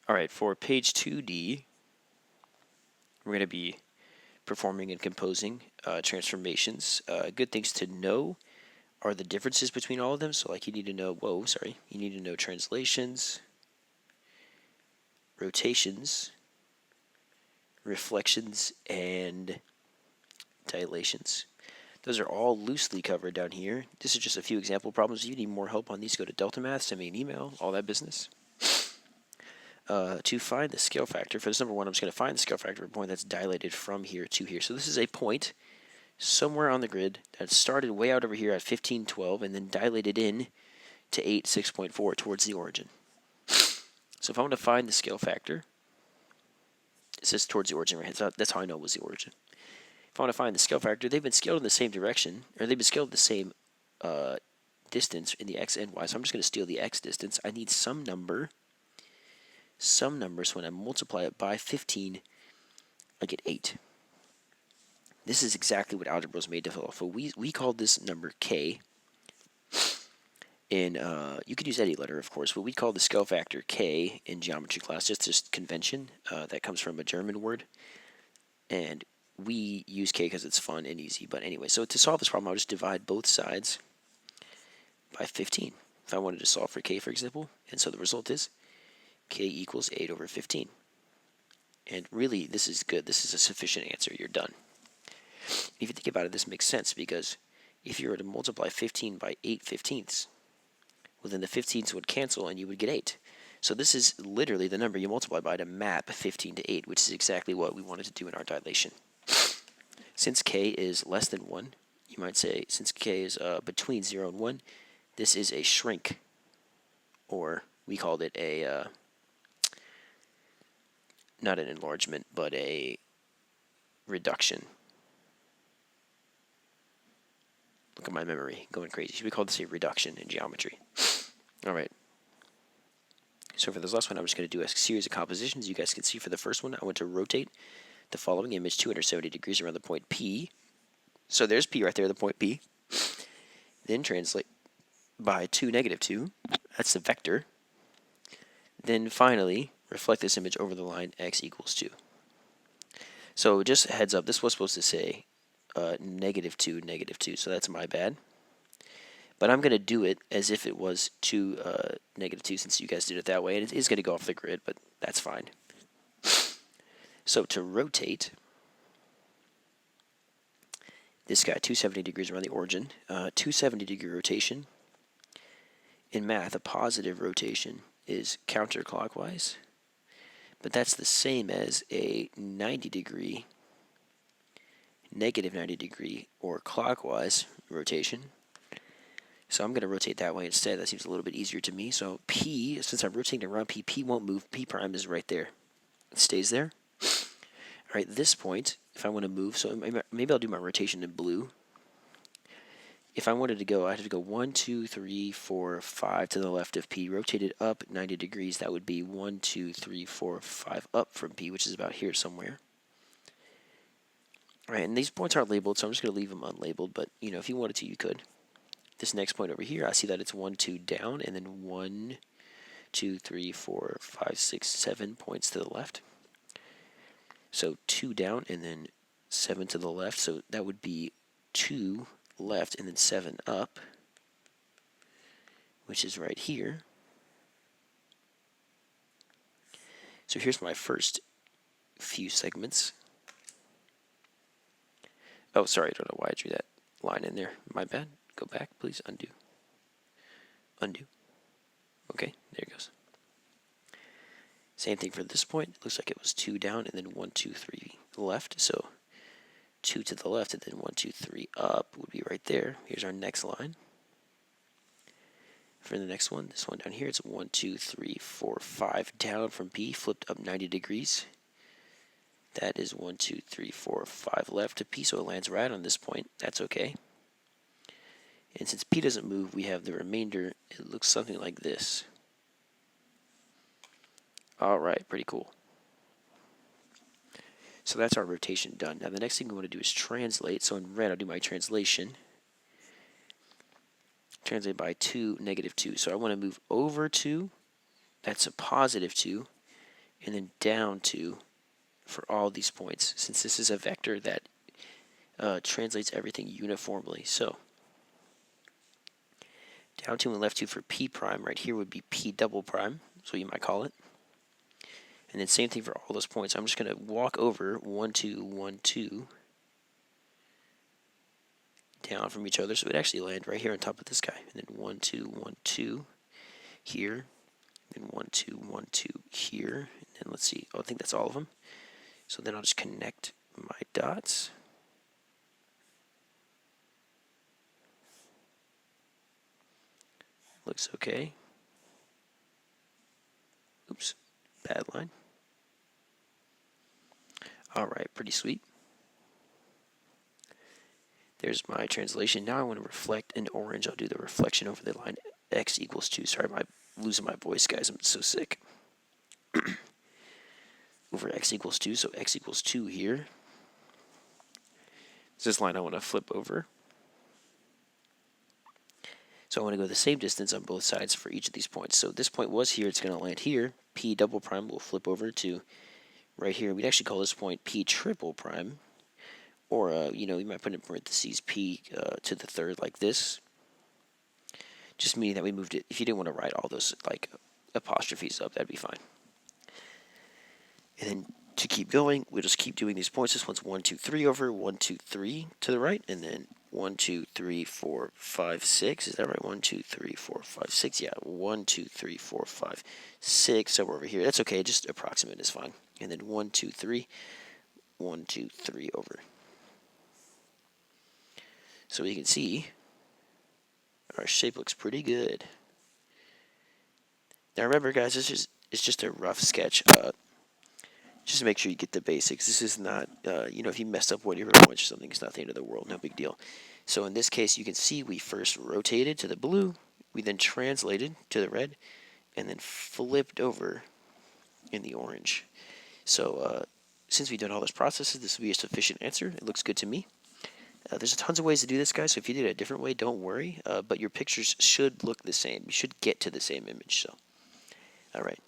Alright, for page 2D, we're going to be performing and composing transformations. Good things to know are the differences between all of them. So like you need to know, you need to know translations, rotations, reflections, and dilations. Those are all loosely covered down here. This is just a few example problems. If you need more help on these, go to Delta Math, send me an email, all that business. To find the scale factor, for this number one, I'm just going to find the scale factor of a point that's dilated from here to here. So this is a point somewhere on the grid that started way out over here at 1512 and then dilated in to 8, 6.4 towards the origin. So if I want to find the scale factor, it says towards the origin right here. So that's how I know it was the origin. If I want to find the scale factor, they've been scaled in the same direction, or they've been scaled the same distance in the x and y. So I'm just going to steal the x distance. I need some number. So when I multiply it by 15, I get 8. This is exactly what algebra was made to fill. So we called this number k. And you could use any letter, of course, but we call the scale factor k in geometry class, just convention. That comes from a German word. And we use k because it's fun and easy. But anyway, so to solve this problem, I'll just divide both sides by 15. If I wanted to solve for k, for example. And so the result is k equals 8 over 15. And really, this is good. This is a sufficient answer. You're done. If you think about it, this makes sense because if you were to multiply 15 by 8/15ths, well, then the 15ths would cancel and you would get 8. So this is literally the number you multiply by to map 15 to 8, which is exactly what we wanted to do in our dilation. Since k is less than 1, you might say, since k is between 0 and 1, this is a shrink, or we called it a, not an enlargement, but a reduction. Look at my memory, going crazy. We call this a reduction in geometry. Alright. So for this last one, I'm just going to do a series of compositions. You guys can see for the first one, I want to rotate the following image 270 degrees around the point P. So there's P right there, the point P. Then translate by 2, -2. That's the vector. Then finally, reflect this image over the line x equals 2. So just a heads up, this was supposed to say -2, -2. So that's my bad. But I'm going to do it as if it was 2, -2, since you guys did it that way. And it is going to go off the grid, but that's fine. So to rotate this guy 270 degrees around the origin, 270-degree rotation, in math, a positive rotation is counterclockwise, but that's the same as a 90-degree, -90-degree, or clockwise rotation. So I'm going to rotate that way instead. That seems a little bit easier to me. So P, since I'm rotating around P, P won't move. P prime is right there. It stays there. All right, this point, if I want to move, so maybe I'll do my rotation in blue. If I wanted to go, I have to go 1, 2, 3, 4, 5 to the left of P. Rotated up 90 degrees, that would be 1, 2, 3, 4, 5 up from P, which is about here somewhere. All right, and these points aren't labeled, so I'm just going to leave them unlabeled, but you know, if you wanted to, you could. This next point over here, I see that it's 1, 2 down, and then 1, 2, 3, 4, 5, 6, 7 points to the left. So 2 down, and then 7 to the left, so that would be 2 left, and then 7 up, which is right here. So here's my first few segments. Oh, sorry, I don't know why I drew that line in there. My bad. Go back, please. Undo. Undo. Okay, there it goes. Same thing for this point. It looks like it was 2 down, and then 1, 2, 3 left. So 2 to the left, and then 1, 2, 3 up would be right there. Here's our next line. For the next one, this one down here, it's 1, 2, 3, 4, 5 down from P, flipped up 90 degrees. That is 1, 2, 3, 4, 5 left to P, so it lands right on this point. That's okay. And since P doesn't move, we have the remainder. It looks something like this. All right, pretty cool. So that's our rotation done. Now the next thing we want to do is translate. So in red, I'll do my translation. Translate by 2, -2. So I want to move over 2. That's a +2. and then down to for all these points, since this is a vector that translates everything uniformly. So down 2 and left 2 for P prime right here would be P double prime, so you might call it. And then same thing for all those points. I'm just going to walk over 1, 2, 1, 2 down from each other, so it actually land right here on top of this guy. And then 1, 2, 1, 2 here. Then 1, 2, 1, 2 here. And let's see. Oh, I think that's all of them. So then I'll just connect my dots. Looks okay. Oops, bad line. Alright, pretty sweet. There's my translation. Now I want to reflect in orange. I'll do the reflection over the line x equals 2. Sorry, I'm losing my voice, guys. I'm so sick. Over x equals 2, so x equals 2 here. This line I want to flip over. So I want to go the same distance on both sides for each of these points. So this point was here, it's going to land here. P double prime will flip over to right here. We'd actually call this point P triple prime. Or, you might put in parentheses P to the third like this. Just meaning that we moved it. If you didn't want to write all those like apostrophes up, that'd be fine. And then to keep going, we'll just keep doing these points. This one's 1, 2, 3 over, 1, 2, 3 to the right, and then 1, 2, 3, 4, 5, 6. Is that right? 1, 2, 3, 4, 5, 6. Yeah, 1, 2, 3, 4, 5, 6. Somewhere over here. That's okay. Just approximate is fine. And then 1, 2, 3, 1, 2, 3 over. So you can see our shape looks pretty good. Now remember, guys, it's just a rough sketch. Just to make sure you get the basics. This is not, if you messed up one of your points or something, it's not the end of the world. No big deal. So in this case, you can see we first rotated to the blue, we then translated to the red, and then flipped over in the orange. So since we've done all those processes, this will be a sufficient answer. It looks good to me. There's tons of ways to do this, guys, so if you did it a different way, don't worry. But your pictures should look the same. You should get to the same image. So, all right.